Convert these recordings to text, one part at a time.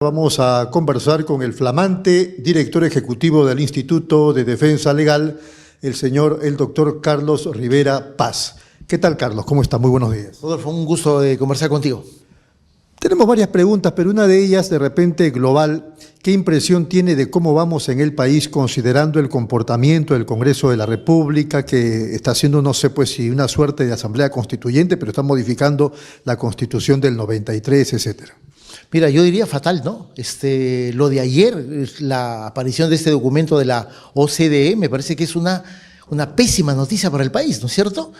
Vamos a conversar con el flamante director ejecutivo del Instituto de Defensa Legal, el doctor Carlos Rivera Paz. ¿Qué tal, Carlos? ¿Cómo está? Muy buenos días. Rodolfo, un gusto de conversar contigo. Tenemos varias preguntas, pero una de ellas, de repente global, ¿qué impresión tiene de cómo vamos en el país considerando el comportamiento del Congreso de la República, que está haciendo, no sé pues si una suerte de asamblea constituyente, pero está modificando la Constitución del 93, etcétera? Mira, yo diría fatal, ¿no? Lo de ayer, la aparición de este documento de la OCDE, me parece que es una pésima noticia para el país, ¿no es cierto?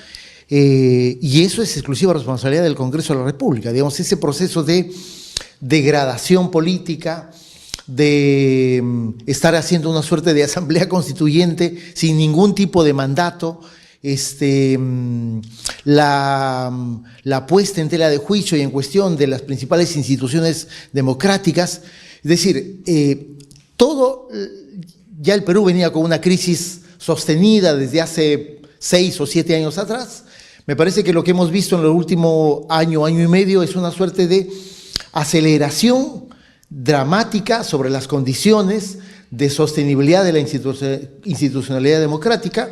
Y eso es exclusiva responsabilidad del Congreso de la República. Digamos, ese proceso de degradación política, de estar haciendo una suerte de asamblea constituyente sin ningún tipo de mandato, la puesta en tela de juicio y en cuestión de las principales instituciones democráticas. Es decir, ya el Perú venía con una crisis sostenida desde hace 6 o 7 años atrás. Me parece que lo que hemos visto en el último año y medio es una suerte de aceleración dramática sobre las condiciones de sostenibilidad de la institucionalidad democrática,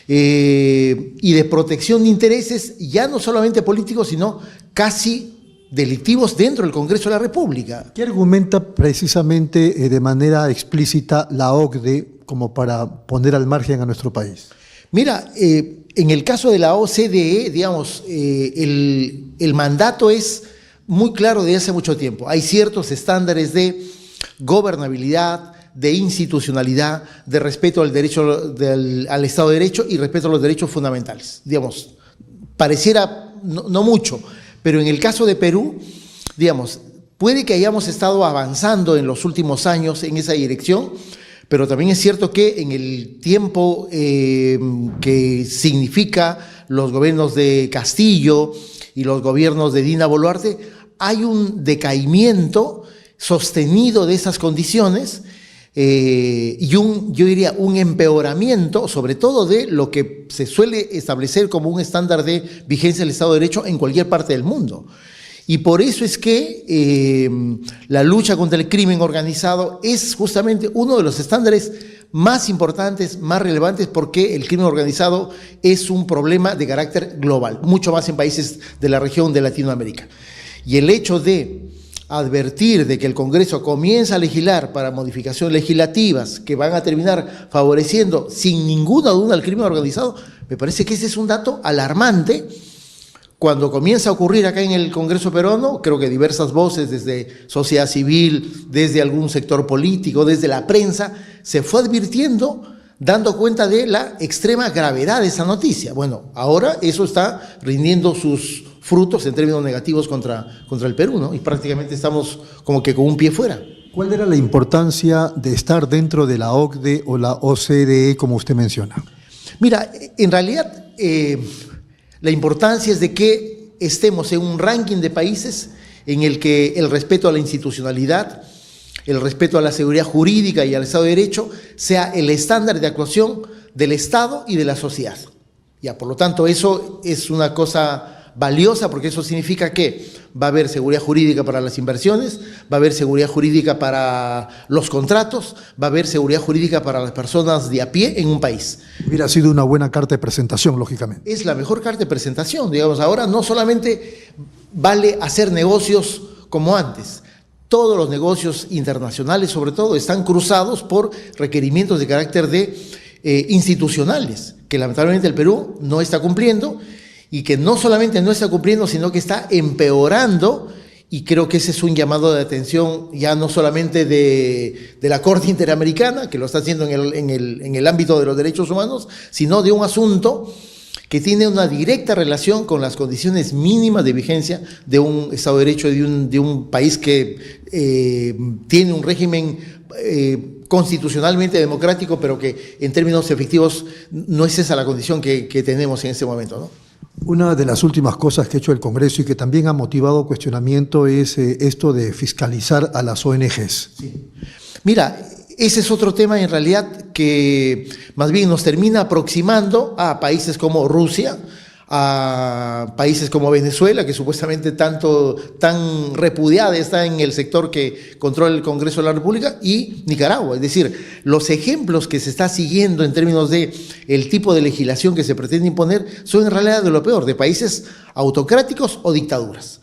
y de protección de intereses, ya no solamente políticos, sino casi delictivos dentro del Congreso de la República. ¿Qué argumenta precisamente de manera explícita la OCDE como para poner al margen a nuestro país? Mira, en el caso de la OCDE, digamos, el mandato es muy claro desde hace mucho tiempo. Hay ciertos estándares de gobernabilidad, de institucionalidad, de respeto al derecho al Estado de Derecho y respeto a los derechos fundamentales. Digamos, pareciera no mucho, pero en el caso de Perú, digamos, puede que hayamos estado avanzando en los últimos años en esa dirección, pero también es cierto que en el tiempo que significa los gobiernos de Castillo y los gobiernos de Dina Boluarte, hay un decaimiento sostenido de esas condiciones, y yo diría un empeoramiento, sobre todo de lo que se suele establecer como un estándar de vigencia del Estado de Derecho en cualquier parte del mundo. Y por eso es que la lucha contra el crimen organizado es justamente uno de los estándares más importantes, más relevantes, porque el crimen organizado es un problema de carácter global, mucho más en países de la región de Latinoamérica. Y el hecho de advertir de que el Congreso comienza a legislar para modificaciones legislativas que van a terminar favoreciendo sin ninguna duda al crimen organizado, me parece que ese es un dato alarmante. Cuando comienza a ocurrir acá en el Congreso peruano, creo que diversas voces, desde sociedad civil, desde algún sector político, desde la prensa, se fue advirtiendo, dando cuenta de la extrema gravedad de esa noticia. Bueno, ahora eso está rindiendo sus frutos en términos negativos contra el Perú, ¿no? Y prácticamente estamos como que con un pie fuera. ¿Cuál era la importancia de estar dentro de la OCDE o la OCDE, como usted menciona? Mira, en realidad la importancia es de que estemos en un ranking de países en el que el respeto a la institucionalidad, el respeto a la seguridad jurídica y al Estado de Derecho sea el estándar de actuación del Estado y de la sociedad. Ya, por lo tanto, eso es una cosa valiosa, porque eso significa que va a haber seguridad jurídica para las inversiones, va a haber seguridad jurídica para los contratos, va a haber seguridad jurídica para las personas de a pie en un país. Hubiera sido una buena carta de presentación, lógicamente. Es la mejor carta de presentación, digamos. Ahora no solamente vale hacer negocios como antes, todos los negocios internacionales, sobre todo, están cruzados por requerimientos de carácter institucionales, que lamentablemente el Perú no está cumpliendo, y que no solamente no está cumpliendo, sino que está empeorando, y creo que ese es un llamado de atención ya no solamente de la Corte Interamericana, que lo está haciendo en el ámbito de los derechos humanos, sino de un asunto que tiene una directa relación con las condiciones mínimas de vigencia de un Estado de Derecho de un país que tiene un régimen constitucionalmente democrático, pero que en términos efectivos no es esa la condición que tenemos en este momento, ¿no? Una de las últimas cosas que ha hecho el Congreso y que también ha motivado cuestionamiento es esto de fiscalizar a las ONGs. Sí. Mira, ese es otro tema en realidad que más bien nos termina aproximando a países como Rusia, a países como Venezuela, que supuestamente tan repudiada está en el sector que controla el Congreso de la República, y Nicaragua. Es decir, los ejemplos que se está siguiendo en términos de el tipo de legislación que se pretende imponer son en realidad de lo peor, de países autocráticos o dictaduras.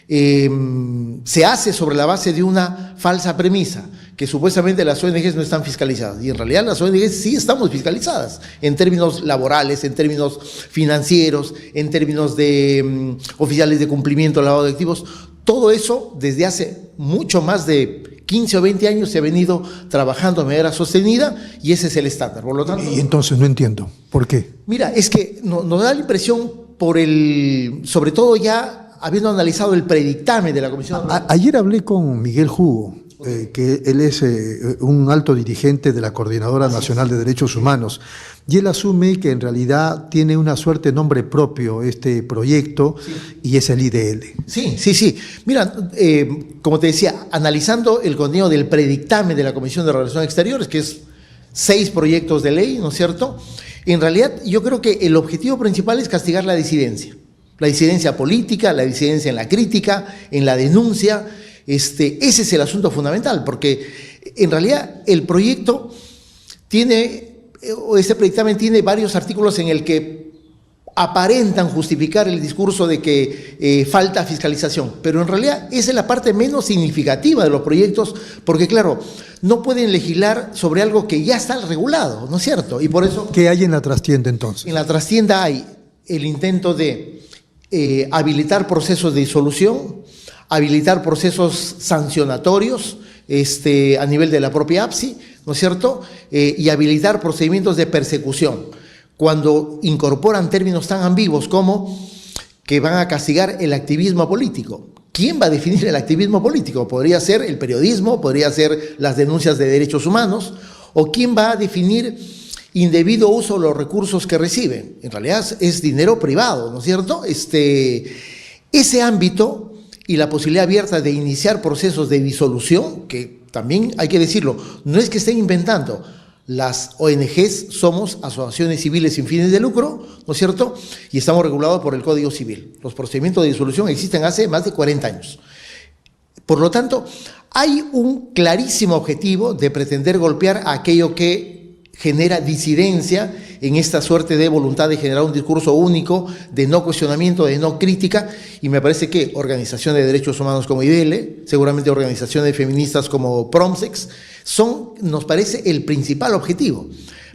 Se hace sobre la base de una falsa premisa, que supuestamente las ONGs no están fiscalizadas, y en realidad las ONGs sí estamos fiscalizadas en términos laborales, en términos financieros, en términos de oficiales de cumplimiento, lavado de activos. Todo eso desde hace mucho más de 15 o 20 años se ha venido trabajando de manera sostenida, y ese es el estándar. Por lo tanto, y entonces no entiendo, ¿por qué? Mira, es que nos da la impresión sobre todo ya habiendo analizado el predictamen de la Comisión. Ayer hablé con Miguel Hugo, que él es un alto dirigente de la Coordinadora Nacional de Derechos Humanos, y él asume que en realidad tiene una suerte de nombre propio este proyecto, sí, y es el IDL. Sí. Mira, como te decía, analizando el contenido del predictamen de la Comisión de Relaciones Exteriores, que es 6 proyectos de ley, ¿no es cierto? En realidad, yo creo que el objetivo principal es castigar la disidencia. La disidencia política, la disidencia en la crítica, en la denuncia. Ese es el asunto fundamental, porque en realidad el proyecto este predictamen tiene varios artículos en el que aparentan justificar el discurso de que falta fiscalización, pero en realidad esa es la parte menos significativa de los proyectos, porque claro, no pueden legislar sobre algo que ya está regulado, ¿no es cierto? Y por eso… ¿Qué hay en la trastienda entonces? En la trastienda hay el intento de habilitar procesos de disolución, habilitar procesos sancionatorios a nivel de la propia APSI, ¿no es cierto? Y habilitar procedimientos de persecución, cuando incorporan términos tan ambiguos como que van a castigar el activismo político. ¿Quién va a definir el activismo político? Podría ser el periodismo, podría ser las denuncias de derechos humanos, o quién va a definir indebido uso de los recursos que reciben. En realidad es dinero privado, ¿no es cierto? Ese ámbito y la posibilidad abierta de iniciar procesos de disolución, que también hay que decirlo, no es que estén inventando. Las ONGs somos asociaciones civiles sin fines de lucro, ¿no es cierto? Y estamos regulados por el Código Civil. Los procedimientos de disolución existen hace más de 40 años. Por lo tanto, hay un clarísimo objetivo de pretender golpear a aquello que genera disidencia en esta suerte de voluntad de generar un discurso único, de no cuestionamiento, de no crítica, y me parece que organizaciones de derechos humanos como IDL, seguramente organizaciones feministas como Promsex, nos parece el principal objetivo.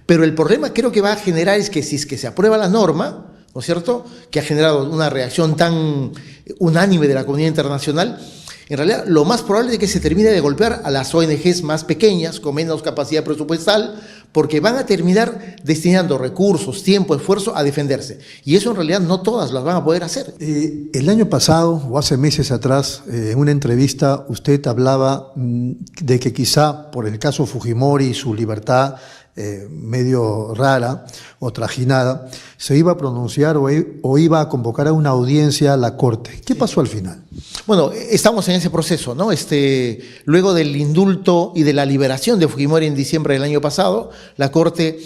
Pero el problema creo que va a generar es que si es que se aprueba la norma, ¿no es cierto?, que ha generado una reacción tan unánime de la comunidad internacional, en realidad lo más probable es que se termine de golpear a las ONGs más pequeñas, con menos capacidad presupuestal, porque van a terminar destinando recursos, tiempo, esfuerzo a defenderse. Y eso en realidad no todas las van a poder hacer. El año pasado, o hace meses atrás, en una entrevista, usted hablaba de que quizá por el caso Fujimori y su libertad medio rara o trajinada, se iba a pronunciar o iba a convocar a una audiencia a la Corte. ¿Qué pasó al final? Bueno, estamos en ese proceso, ¿no? Luego del indulto y de la liberación de Fujimori en diciembre del año pasado, la Corte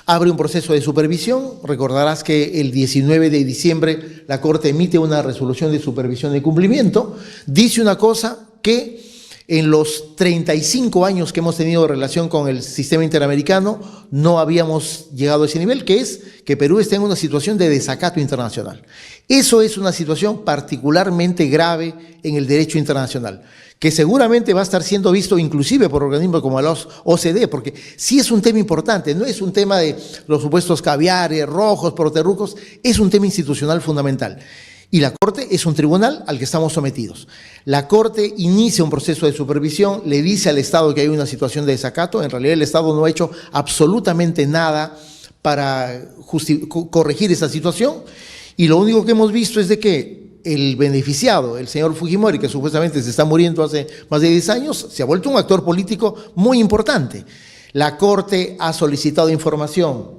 abre un proceso de supervisión. Recordarás que el 19 de diciembre la Corte emite una resolución de supervisión de cumplimiento. Dice una cosa que en los 35 años que hemos tenido de relación con el sistema interamericano no habíamos llegado a ese nivel, que es que Perú está en una situación de desacato internacional. Eso es una situación particularmente grave en el derecho internacional, que seguramente va a estar siendo visto inclusive por organismos como la OCDE, porque sí es un tema importante, no es un tema de los supuestos caviares, rojos, proterrucos, es un tema institucional fundamental. Y la Corte es un tribunal al que estamos sometidos. La Corte inicia un proceso de supervisión, le dice al Estado que hay una situación de desacato. En realidad el Estado no ha hecho absolutamente nada para corregir esa situación, y lo único que hemos visto es de que el beneficiado, el señor Fujimori, que supuestamente se está muriendo hace más de 10 años, se ha vuelto un actor político muy importante. La Corte ha solicitado información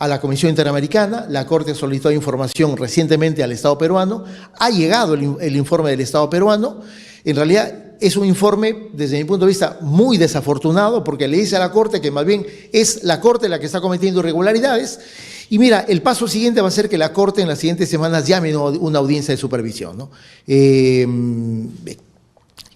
a la Comisión Interamericana, la Corte solicitó información recientemente al Estado peruano, ha llegado el informe del Estado peruano. En realidad es un informe, desde mi punto de vista, muy desafortunado, porque le dice a la Corte que más bien es la Corte la que está cometiendo irregularidades, Y mira, el paso siguiente va a ser que la Corte en las siguientes semanas llame una audiencia de supervisión, ¿no? Y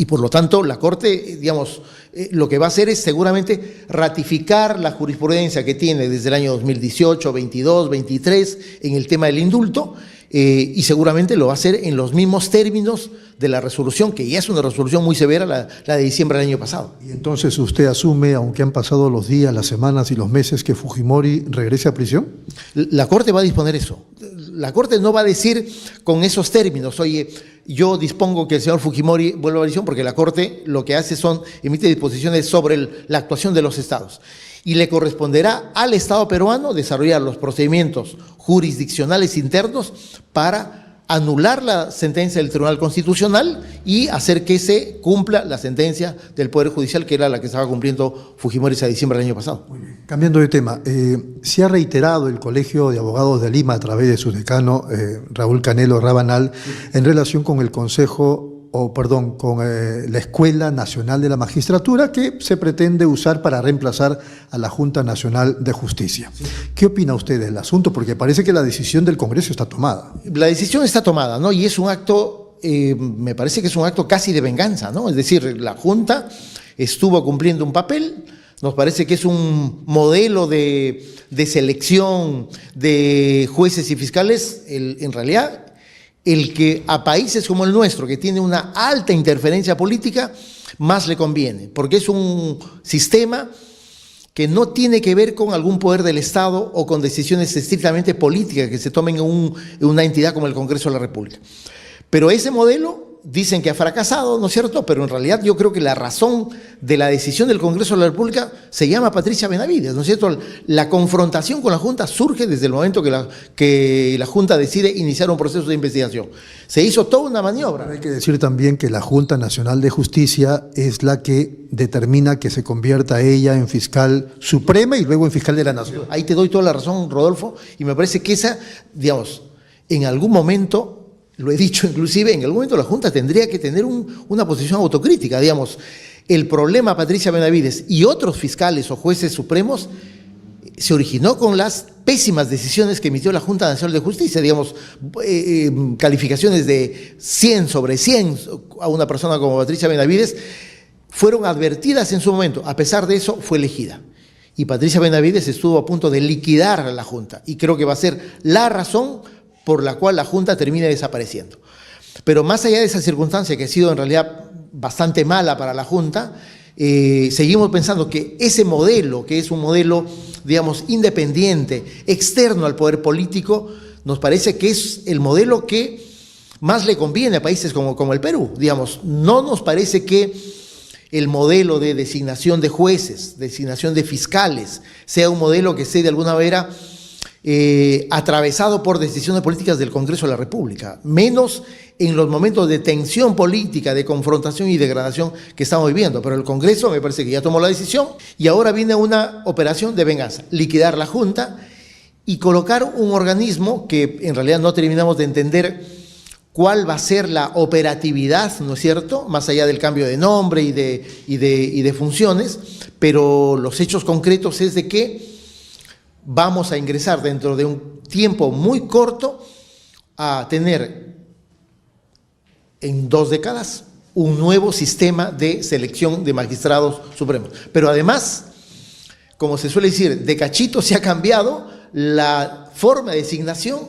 por lo tanto, la Corte, digamos, lo que va a hacer es seguramente ratificar la jurisprudencia que tiene desde el año 2018, 22, 23 en el tema del indulto, y seguramente lo va a hacer en los mismos términos de la resolución, que ya es una resolución muy severa, la de diciembre del año pasado. Y entonces usted asume, aunque han pasado los días, las semanas y los meses, que Fujimori regrese a prisión. La Corte va a disponer eso. La Corte no va a decir con esos términos, oye, yo dispongo que el señor Fujimori vuelva a prisión, porque la Corte lo que hace emite disposiciones sobre la actuación de los estados. Y le corresponderá al Estado peruano desarrollar los procedimientos jurisdiccionales internos para anular la sentencia del Tribunal Constitucional y hacer que se cumpla la sentencia del Poder Judicial, que era la que estaba cumpliendo Fujimori a diciembre del año pasado. Muy bien. Cambiando de tema, se ha reiterado el Colegio de Abogados de Lima a través de su decano, Raúl Canelo Rabanal, en relación con el con la Escuela Nacional de la Magistratura, que se pretende usar para reemplazar a la Junta Nacional de Justicia. Sí. ¿Qué opina usted del asunto? Porque parece que la decisión del Congreso está tomada. La decisión está tomada, ¿no? Y es un acto, me parece que es un acto casi de venganza, ¿no? Es decir, la Junta estuvo cumpliendo un papel, nos parece que es un modelo de selección de jueces y fiscales, en realidad, el que a países como el nuestro, que tiene una alta interferencia política, más le conviene, porque es un sistema que no tiene que ver con algún poder del Estado o con decisiones estrictamente políticas que se tomen en una entidad como el Congreso de la República. Pero ese modelo dicen que ha fracasado, ¿no es cierto? Pero en realidad yo creo que la razón de la decisión del Congreso de la República se llama Patricia Benavides, ¿no es cierto? La confrontación con la Junta surge desde el momento que la Junta decide iniciar un proceso de investigación. Se hizo toda una maniobra. Hay que decir también que la Junta Nacional de Justicia es la que determina que se convierta ella en fiscal suprema y luego en fiscal de la Nación. Ahí te doy toda la razón, Rodolfo, y me parece que esa, digamos, en algún momento, lo he dicho inclusive, en algún momento la Junta tendría que tener una posición autocrítica, digamos. El problema Patricia Benavides y otros fiscales o jueces supremos se originó con las pésimas decisiones que emitió la Junta Nacional de Justicia, digamos, calificaciones de 100 sobre 100 a una persona como Patricia Benavides, fueron advertidas en su momento. A pesar de eso, fue elegida. Y Patricia Benavides estuvo a punto de liquidar a la Junta, y creo que va a ser la razón por la cual la Junta termina desapareciendo. Pero más allá de esa circunstancia, que ha sido en realidad bastante mala para la Junta, seguimos pensando que ese modelo, que es un modelo, digamos, independiente, externo al poder político, nos parece que es el modelo que más le conviene a países como el Perú. Digamos, no nos parece que el modelo de designación de jueces, designación de fiscales, sea un modelo que esté de alguna manera atravesado por decisiones políticas del Congreso de la República, menos en los momentos de tensión política, de confrontación y degradación que estamos viviendo. Pero el Congreso me parece que ya tomó la decisión y ahora viene una operación de venganza, liquidar la Junta y colocar un organismo que en realidad no terminamos de entender cuál va a ser la operatividad, ¿no es cierto?, más allá del cambio de nombre y de funciones, pero los hechos concretos es de que vamos a ingresar dentro de un tiempo muy corto a tener en 2 décadas un nuevo sistema de selección de magistrados supremos. Pero además, como se suele decir, de cachito se ha cambiado la forma de designación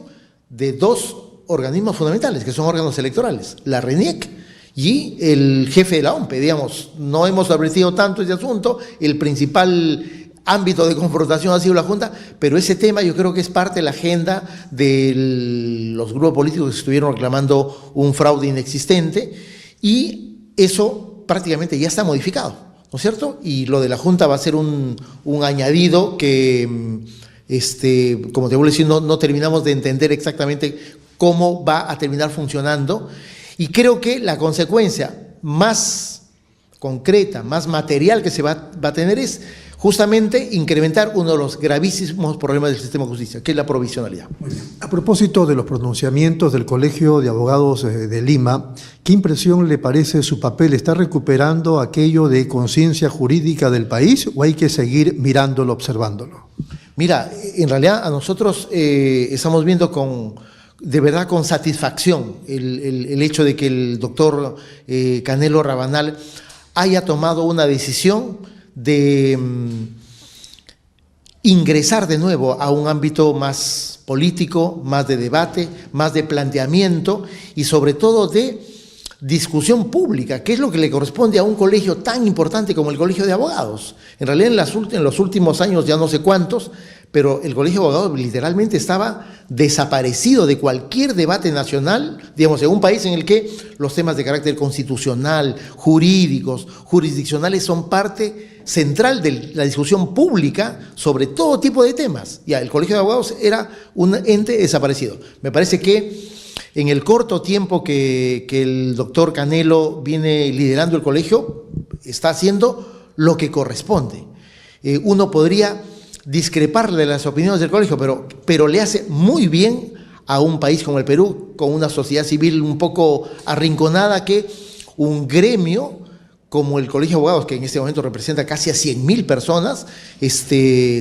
de 2 organismos fundamentales, que son órganos electorales, la RENIEC y el jefe de la OMPE. Digamos, no hemos advertido tanto ese asunto, el principal ámbito de confrontación ha sido la Junta, pero ese tema yo creo que es parte de la agenda de los grupos políticos que estuvieron reclamando un fraude inexistente, y eso prácticamente ya está modificado, ¿no es cierto? Y lo de la Junta va a ser un añadido que, como te vuelvo a decir, no terminamos de entender exactamente cómo va a terminar funcionando, y creo que la consecuencia más concreta, más material que se va a tener es justamente incrementar uno de los gravísimos problemas del sistema de justicia, que es la provisionalidad. A propósito de los pronunciamientos del Colegio de Abogados de Lima, ¿qué impresión le parece su papel? ¿Está recuperando aquello de conciencia jurídica del país o hay que seguir mirándolo, observándolo? Mira, en realidad a nosotros estamos viendo de verdad con satisfacción el hecho de que el doctor Canelo Rabanal haya tomado una decisión de ingresar de nuevo a un ámbito más político, más de debate, más de planteamiento y sobre todo de discusión pública, que es lo que le corresponde a un colegio tan importante como el Colegio de Abogados. En realidad en los últimos años, ya no sé cuántos, pero el Colegio de Abogados literalmente estaba desaparecido de cualquier debate nacional, digamos, en un país en el que los temas de carácter constitucional, jurídicos, jurisdiccionales son parte central de la discusión pública sobre todo tipo de temas. Ya, el Colegio de Abogados era un ente desaparecido. Me parece que en el corto tiempo que el doctor Canelo viene liderando el colegio, está haciendo lo que corresponde. Uno podría discreparle de las opiniones del colegio, pero le hace muy bien a un país como el Perú, con una sociedad civil un poco arrinconada, que un gremio como el Colegio de Abogados, que en este momento representa casi a 100.000 personas,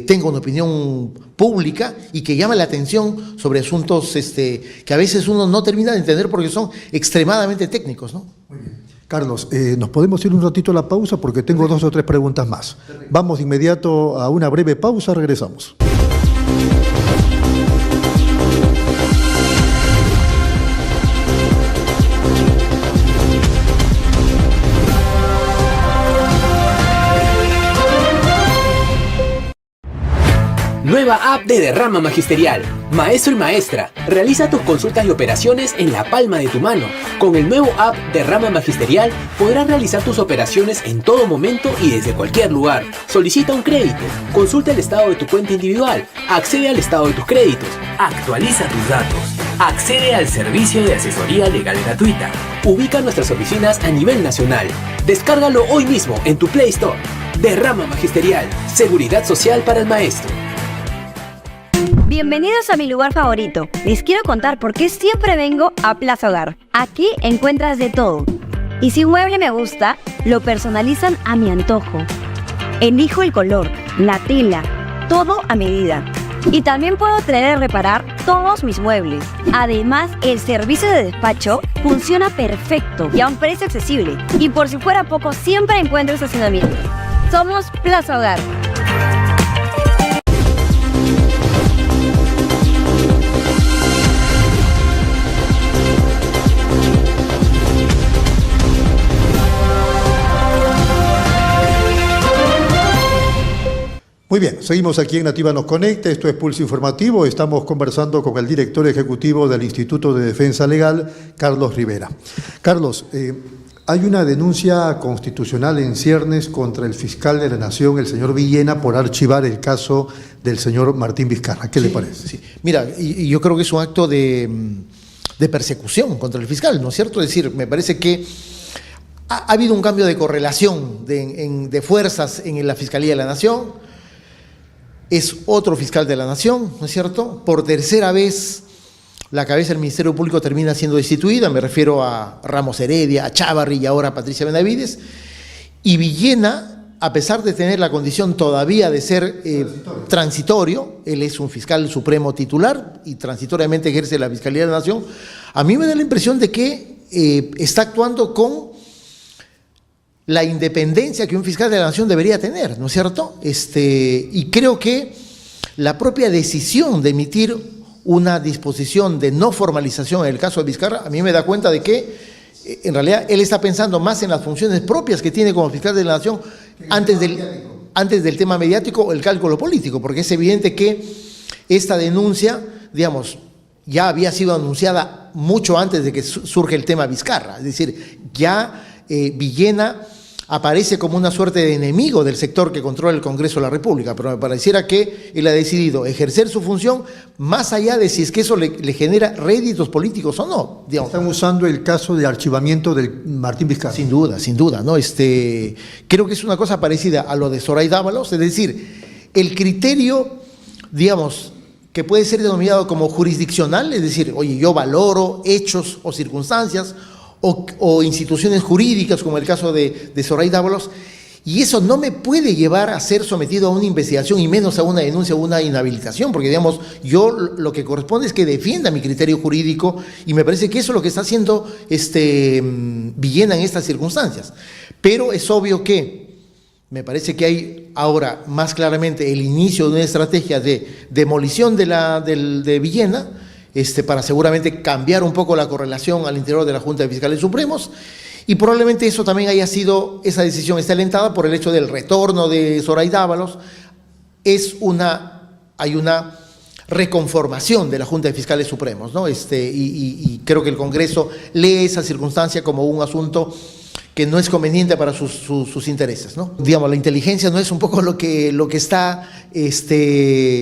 tenga una opinión pública y que llame la atención sobre asuntos que a veces uno no termina de entender porque son extremadamente técnicos, ¿no? Muy bien. Carlos, nos podemos ir un ratito a la pausa porque tengo 2 o 3 preguntas más. Vamos de inmediato a una breve pausa, regresamos. Nueva app de Derrama Magisterial. Maestro y maestra, realiza tus consultas y operaciones en la palma de tu mano. Con el nuevo app Derrama Magisterial podrás realizar tus operaciones en todo momento y desde cualquier lugar. Solicita un crédito, consulta el estado de tu cuenta individual, accede al estado de tus créditos, actualiza tus datos, accede al servicio de asesoría legal gratuita. Ubica nuestras oficinas a nivel nacional. Descárgalo hoy mismo en tu Play Store. Derrama Magisterial, seguridad social para el maestro. Bienvenidos a mi lugar favorito. Les quiero contar por qué siempre vengo a Plaza Hogar. Aquí encuentras de todo. Y si un mueble me gusta, lo personalizan a mi antojo. Elijo el color, la tela, todo a medida. Y también puedo traer a reparar todos mis muebles. Además, el servicio de despacho funciona perfecto y a un precio accesible. Y por si fuera poco, siempre encuentro estacionamiento. Somos Plaza Hogar. Muy bien, seguimos aquí en Nativa Nos Conecta, esto es Pulso Informativo, estamos conversando con el director ejecutivo del Instituto de Defensa Legal, Carlos Rivera. Carlos, hay una denuncia constitucional en ciernes contra el fiscal de la Nación, el señor Villena, por archivar el caso del señor Martín Vizcarra. ¿Qué le parece? Sí. Mira, y yo creo que es un acto de persecución contra el fiscal, ¿no es cierto? Es decir, me parece que ha habido un cambio de correlación de fuerzas en la Fiscalía de la Nación. Es otro fiscal de la Nación, ¿no es cierto? Por tercera vez la cabeza del Ministerio Público termina siendo destituida, me refiero a Ramos Heredia, a Chávarri y ahora a Patricia Benavides. Y Villena, a pesar de tener la condición todavía de ser transitorio, él es un fiscal supremo titular y transitoriamente ejerce la Fiscalía de la Nación, a mí me da la impresión de que está actuando con la independencia que un fiscal de la Nación debería tener, ¿no es cierto? Y creo que la propia decisión de emitir una disposición de no formalización en el caso de Vizcarra, a mí me da cuenta de que en realidad él está pensando más en las funciones propias que tiene como fiscal de la Nación antes del tema mediático o el cálculo político, porque es evidente que esta denuncia, digamos, ya había sido anunciada mucho antes de que surge el tema Vizcarra, es decir, ya Villena aparece como una suerte de enemigo del sector que controla el Congreso de la República, pero me pareciera que él ha decidido ejercer su función más allá de si es que eso le genera réditos políticos o no. Digamos. Están usando el caso de archivamiento de Martín Vizcarra. Sin duda, ¿no? Creo que es una cosa parecida a lo de Zoraida Ábalos, es decir, el criterio, digamos, que puede ser denominado como jurisdiccional, es decir, oye, yo valoro hechos o circunstancias o instituciones jurídicas, como el caso de Zoraida Ábalos, Y eso no me puede llevar a ser sometido a una investigación y menos a una denuncia o una inhabilitación, porque digamos, yo lo que corresponde es que defienda mi criterio jurídico y me parece que eso es lo que está haciendo Villena en estas circunstancias. Pero es obvio que me parece que hay ahora más claramente el inicio de una estrategia de demolición de Villena, para seguramente cambiar un poco la correlación al interior de la Junta de Fiscales Supremos. Y probablemente eso también haya sido, esa decisión está alentada por el hecho del retorno de Zoraida Ábalos. Hay una reconformación de la Junta de Fiscales Supremos, ¿no? Y creo que el Congreso lee esa circunstancia como un asunto que no es conveniente para sus intereses, ¿no? Digamos, la inteligencia no es un poco lo que está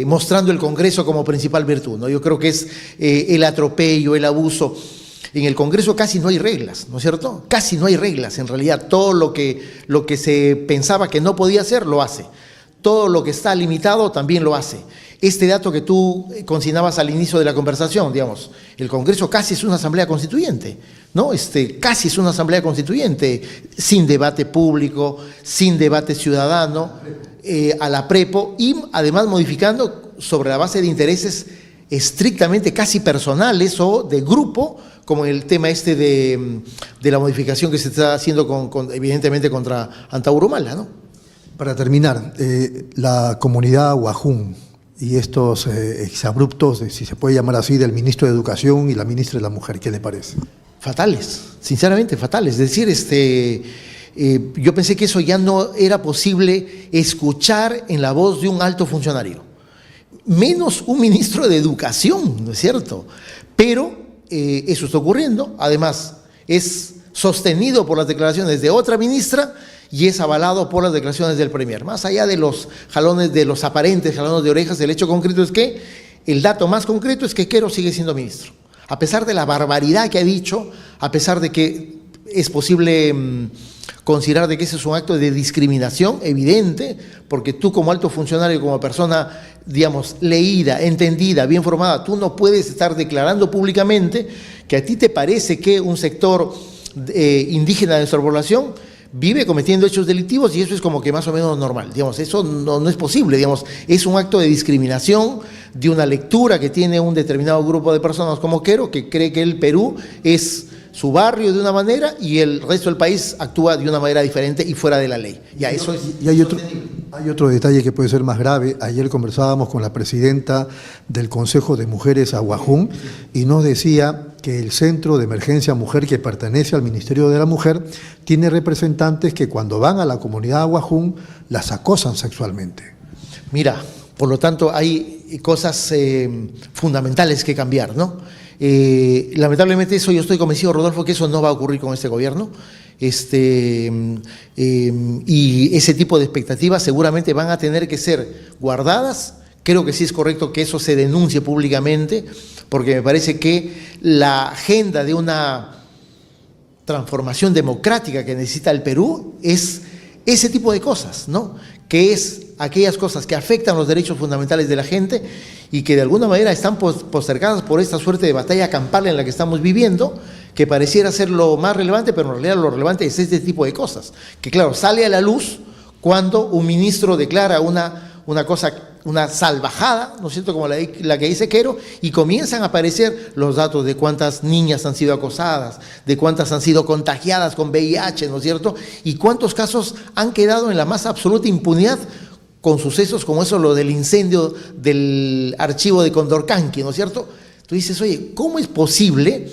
mostrando el Congreso como principal virtud, ¿no? Yo creo que es el atropello, el abuso. En el Congreso casi no hay reglas, ¿no es cierto? Casi no hay reglas, en realidad todo lo que se pensaba que no podía hacer, lo hace. Todo lo que está limitado también lo hace. Este dato que tú consignabas al inicio de la conversación, digamos, el Congreso casi es una asamblea constituyente, ¿no? Casi es una asamblea constituyente, sin debate público, sin debate ciudadano, a la prepo, y además modificando sobre la base de intereses estrictamente casi personales o de grupo, como el tema de la modificación que se está haciendo evidentemente contra Antauro Humala, ¿no? Para terminar, la comunidad Huajún y estos exabruptos, si se puede llamar así, del ministro de Educación y la ministra de la Mujer, ¿qué le parece? Fatales, sinceramente fatales. Es decir, yo pensé que eso ya no era posible escuchar en la voz de un alto funcionario, menos un ministro de Educación, ¿no es cierto? Pero eso está ocurriendo, además es sostenido por las declaraciones de otra ministra y es avalado por las declaraciones del Premier. Más allá de los jalones, de los aparentes jalones de orejas, el hecho concreto es que, el dato más concreto es que Quero sigue siendo ministro. A pesar de la barbaridad que ha dicho, a pesar de que es posible considerar de que ese es un acto de discriminación evidente, porque tú como alto funcionario, como persona, digamos, leída, entendida, bien formada, tú no puedes estar declarando públicamente que a ti te parece que un sector indígena de nuestra población vive cometiendo hechos delictivos y eso es como que más o menos normal, digamos, eso no es posible, digamos, es un acto de discriminación, de una lectura que tiene un determinado grupo de personas como Quero, que cree que el Perú es su barrio de una manera y el resto del país actúa de una manera diferente y fuera de la ley. Ya, eso es. Y hay otro detalle que puede ser más grave. Ayer conversábamos con la presidenta del Consejo de Mujeres Aguajún y nos decía que el Centro de Emergencia Mujer, que pertenece al Ministerio de la Mujer, tiene representantes que cuando van a la comunidad Aguajún las acosan sexualmente. Mira, por lo tanto hay cosas fundamentales que cambiar, ¿no? Lamentablemente eso, yo estoy convencido, Rodolfo, que eso no va a ocurrir con este gobierno. Y ese tipo de expectativas seguramente van a tener que ser guardadas. Creo que sí es correcto que eso se denuncie públicamente, porque me parece que la agenda de una transformación democrática que necesita el Perú es ese tipo de cosas, ¿no? Que es aquellas cosas que afectan los derechos fundamentales de la gente y que de alguna manera están postergadas por esta suerte de batalla campal en la que estamos viviendo, que pareciera ser lo más relevante, pero en realidad lo relevante es este tipo de cosas, que claro, sale a la luz cuando un ministro declara una cosa, una salvajada, ¿no es cierto?, como la que dice Quero, y comienzan a aparecer los datos de cuántas niñas han sido acosadas, de cuántas han sido contagiadas con VIH, ¿no es cierto?, y cuántos casos han quedado en la más absoluta impunidad con sucesos como eso, lo del incendio del archivo de Condorcanqui, ¿no es cierto? Tú dices, oye, ¿cómo es posible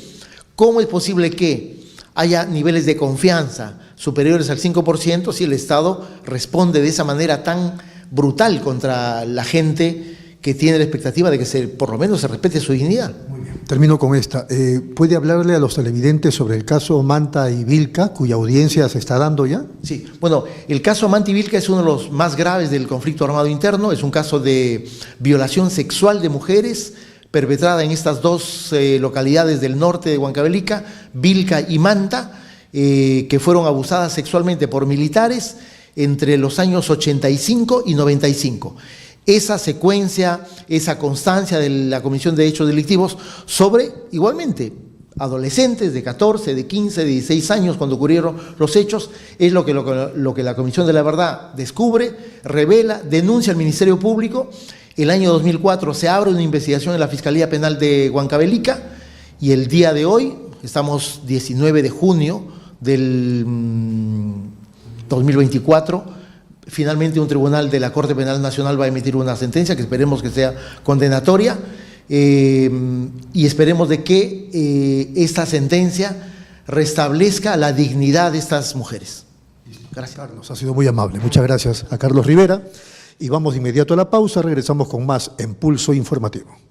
que haya niveles de confianza superiores al 5% si el Estado responde de esa manera tan brutal contra la gente que tiene la expectativa de que por lo menos se respete su dignidad? Muy bien. Termino con esta. ¿Puede hablarle a los televidentes sobre el caso Manta y Vilca, cuya audiencia se está dando ya? Sí, bueno, el caso Manta y Vilca es uno de los más graves del conflicto armado interno, es un caso de violación sexual de mujeres perpetrada en estas dos localidades del norte de Huancavelica, Vilca y Manta, que fueron abusadas sexualmente por militares entre los años 85 y 95. Esa secuencia, esa constancia de la Comisión de Hechos Delictivos sobre, igualmente, adolescentes de 14, de 15, de 16 años cuando ocurrieron los hechos, es lo que la Comisión de la Verdad descubre, revela, denuncia al Ministerio Público. El año 2004 se abre una investigación en la Fiscalía Penal de Huancavelica y el día de hoy, estamos 19 de junio del 2024, finalmente un tribunal de la Corte Penal Nacional va a emitir una sentencia que esperemos que sea condenatoria. Y esperemos de que esta sentencia restablezca la dignidad de estas mujeres. Gracias. Carlos, ha sido muy amable. Muchas gracias a Carlos Rivera. Y vamos de inmediato a la pausa, regresamos con más en Pulso Informativo.